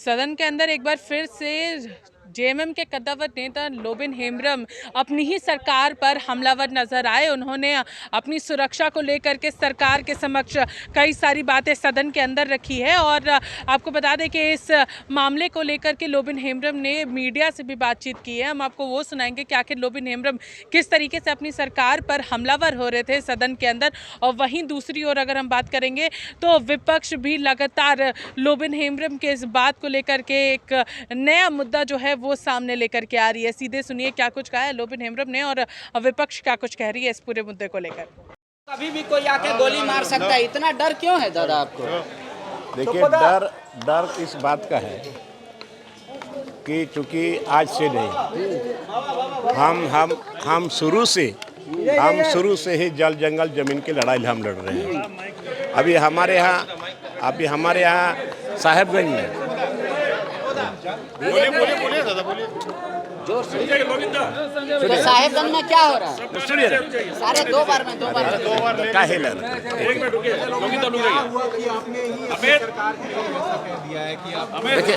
सदन के अंदर एक बार फिर से जेएमएम के कद्दावर नेता लोबिन हेम्ब्रम अपनी ही सरकार पर हमलावर नजर आए। उन्होंने अपनी सुरक्षा को लेकर के सरकार के समक्ष कई सारी बातें सदन के अंदर रखी है और आपको बता दें कि इस मामले को लेकर के लोबिन हेम्ब्रम ने मीडिया से भी बातचीत की है। हम आपको वो सुनाएंगे कि आखिर लोबिन हेम्ब्रम किस तरीके से अपनी सरकार पर हमलावर हो रहे थे सदन के अंदर। और वहीं दूसरी ओर अगर हम बात करेंगे तो विपक्ष भी लगातार लोबिन हेम्ब्रम के इस बात को लेकर के एक नया मुद्दा जो है वो सामने लेकर के आ रही है। सीधे सुनिए क्या कुछ कहा है लोबिन हेम्ब्रम ने और विपक्ष क्या कुछ कह रही है इस पूरे मुद्दे को लेकर। कभी भी कोई आके गोली मार सकता है, इतना डर क्यों है दादा आपको? देखिए, डर इस बात का है कि चूंकि आज से नहीं, हम शुरू से ही जल जंगल जमीन की लड़ाई हम लड़ रहे हैं। अभी हमारे यहाँ साहेबगंज में बोलिए दादा, बोलिए जोर से। तो साहेबगंज में क्या हो रहा है? सारे दो बार काहे लड़ रहे हैं?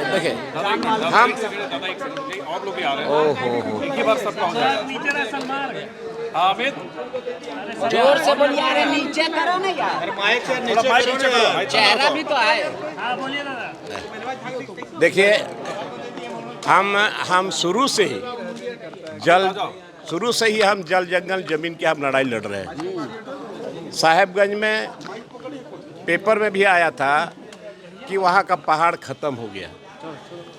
देखिए हम जोर से बोलिए। अरे नीचे करो ना यार, चेहरा भी तो आए। देखिए, हम शुरू से ही हम जल जंगल जमीन की हम लड़ाई लड़ रहे हैं। साहेबगंज में पेपर में भी आया था कि वहाँ का पहाड़ ख़त्म हो गया,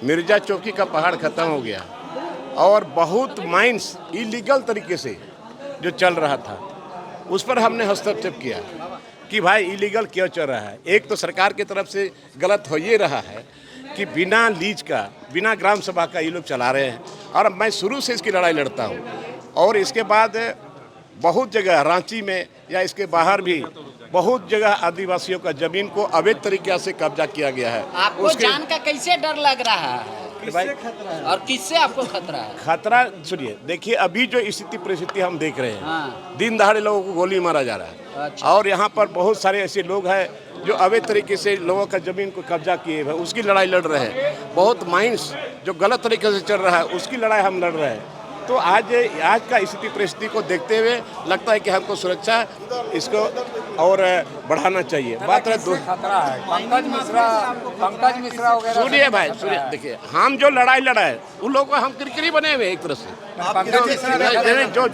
मिर्जा चौकी का पहाड़ ख़त्म हो गया और बहुत माइंस इलीगल तरीके से जो चल रहा था उस पर हमने हस्तक्षेप किया कि भाई इलीगल क्यों चल रहा है। एक तो सरकार की तरफ से गलत हो ये रहा है कि बिना लीज का, बिना ग्राम सभा का ये लोग चला रहे हैं और मैं शुरू से इसकी लड़ाई लड़ता हूँ। और इसके बाद बहुत जगह रांची में या इसके बाहर भी बहुत जगह आदिवासियों का जमीन को अवैध तरीके से कब्जा किया गया है। आपको जान का कैसे डर लग रहा है और किससे आपको खतरा है? खतरा सुनिए, देखिए अभी जो स्थिति परिस्थिति हम देख रहे हैं, दिन दहाड़े लोगों को गोली मारा जा रहा है। अच्छा। और यहाँ पर बहुत सारे ऐसे लोग हैं जो अवैध तरीके से लोगों का जमीन को कब्जा किए हुए उसकी लड़ाई लड़ रहे हैं। बहुत माइंस जो गलत तरीके से चल रहा है उसकी लड़ाई हम लड़ रहे हैं। तो आज का स्थिति परिस्थिति को देखते हुए लगता है कि हमको सुरक्षा इसको और बढ़ाना चाहिए। बात है खतरा है पंकज मिश्रा वगैरह। सुनिए भाई, सुनिए, देखिए हम जो लड़ाई लड़ाए उन लोगों को हम किरकिरी बने हुए एक तरह से। जो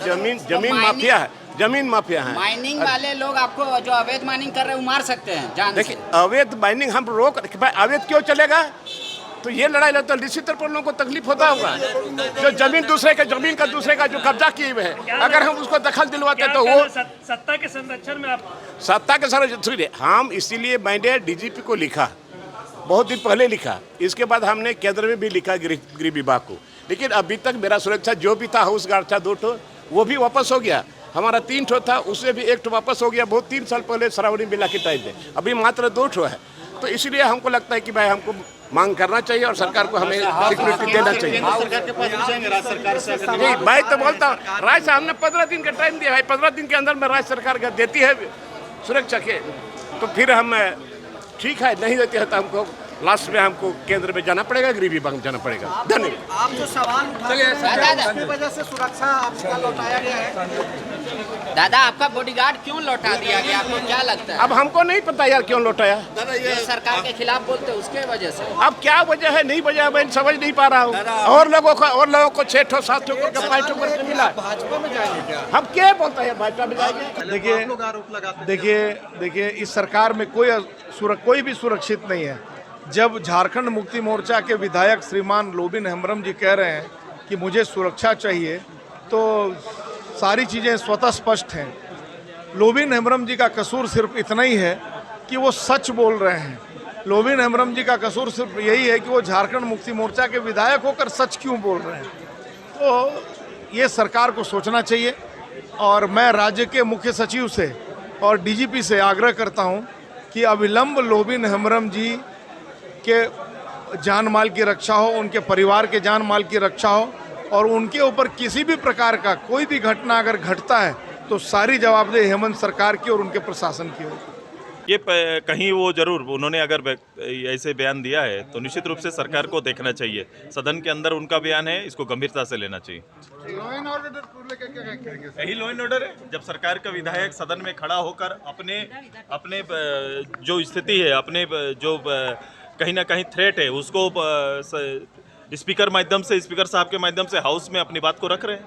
जमीन माफिया है, जमीन माफिया है, माइनिंग वाले लोग आपको जो अवैध माइनिंग कर रहे हैं वो मार सकते हैं जान। देखिए अवैध माइनिंग हम रोक, अवैध क्यों चलेगा? तो ये लड़ाई लड़ते निश्चित तौर पर लोगों को तकलीफ होता होगा। जो जमीन का दूसरे का जो कब्जा किए हुए हैं, अगर हम उसको दखल दिलवाते तो वो सत्ता के संरक्षण में सत्ता के संरक्षण। हम इसीलिए मैंने डीजीपी को लिखा, बहुत दिन पहले लिखा। इसके बाद हमने केंद्र में भी लिखा गृह विभाग को। लेकिन अभी तक मेरा सुरक्षा जो भी था, हाउस गार्ड था 2 ठो, वो भी वापस हो गया। हमारा 3 ठो था, उससे भी 1 ठो वापस हो गया। बहुत 3 साल पहले श्रावणी मेला के टाइम पे, अभी मात्र 2 ठो है। तो इसलिए हमको लगता है कि भाई हमको मांग करना चाहिए और सरकार को हमें सिक्योरिटी देना चाहिए। सरकार के पास जाएंगे, राज्य सरकार से जी भाई, तो बोलता हूँ राज्य साहब ने 15 दिन का टाइम दिया है। 15 दिन के अंदर में राज्य सरकार का देती है सुरक्षा के, तो फिर हम ठीक है, नहीं देती है तो हमको लास्ट में हमको केंद्र में जाना पड़ेगा, गृह विभाग में जाना पड़ेगा। धन्यवाद। आप जो सवाल उठाते वजह से सुरक्षा आपका लौटाया गया है। दादा आपका बॉडीगार्ड क्यों लौटा दिया गया, आपको क्या लगता है? अब हमको नहीं पता यार क्यों लौटाया। ये सरकार के खिलाफ बोलते उसके वजह से। अब क्या वजह है, नहीं वजह है, मैं समझ नहीं पा रहा हूँ। और लोगों को 6 ठो 7 ठो करके 5 ठो करके मिला। भाजपा में जाएंगे क्या? हम क्या बोलते हैं भाजपा में जाएंगे? देखिए इस सरकार में कोई भी सुरक्षित नहीं है। जब झारखंड मुक्ति मोर्चा के विधायक श्रीमान लोबिन हेम्ब्रम जी कह रहे हैं कि मुझे सुरक्षा चाहिए, तो सारी चीज़ें स्वतः स्पष्ट हैं। लोबिन हेम्ब्रम जी का कसूर सिर्फ इतना ही है कि वो सच बोल रहे हैं। लोबिन हेम्ब्रम जी का कसूर सिर्फ यही है कि वो झारखंड मुक्ति मोर्चा के विधायक होकर सच क्यों बोल रहे हैं। तो ये सरकार को सोचना चाहिए और मैं राज्य के मुख्य सचिव से और डीजीपी से आग्रह करता हूं कि अविलंब लोबिन हेम्ब्रम जी के जान माल की रक्षा हो, उनके परिवार के जान माल की रक्षा हो और उनके ऊपर किसी भी प्रकार का कोई भी घटना अगर घटता है तो सारी जवाबदेही हेमंत सरकार की और उनके प्रशासन की हो। ये कहीं वो जरूर उन्होंने अगर ऐसे बयान दिया है तो निश्चित रूप से सरकार को देखना चाहिए। सदन के अंदर उनका बयान है, इसको गंभीरता से लेना चाहिए। यही लॉ एंड ऑर्डर है, जब सरकार का विधायक सदन में खड़ा होकर अपने जो स्थिति है, अपने जो कहीं ना कहीं थ्रेट है, उसको स्पीकर साहब के माध्यम से हाउस में अपनी बात को रख रहे हैं।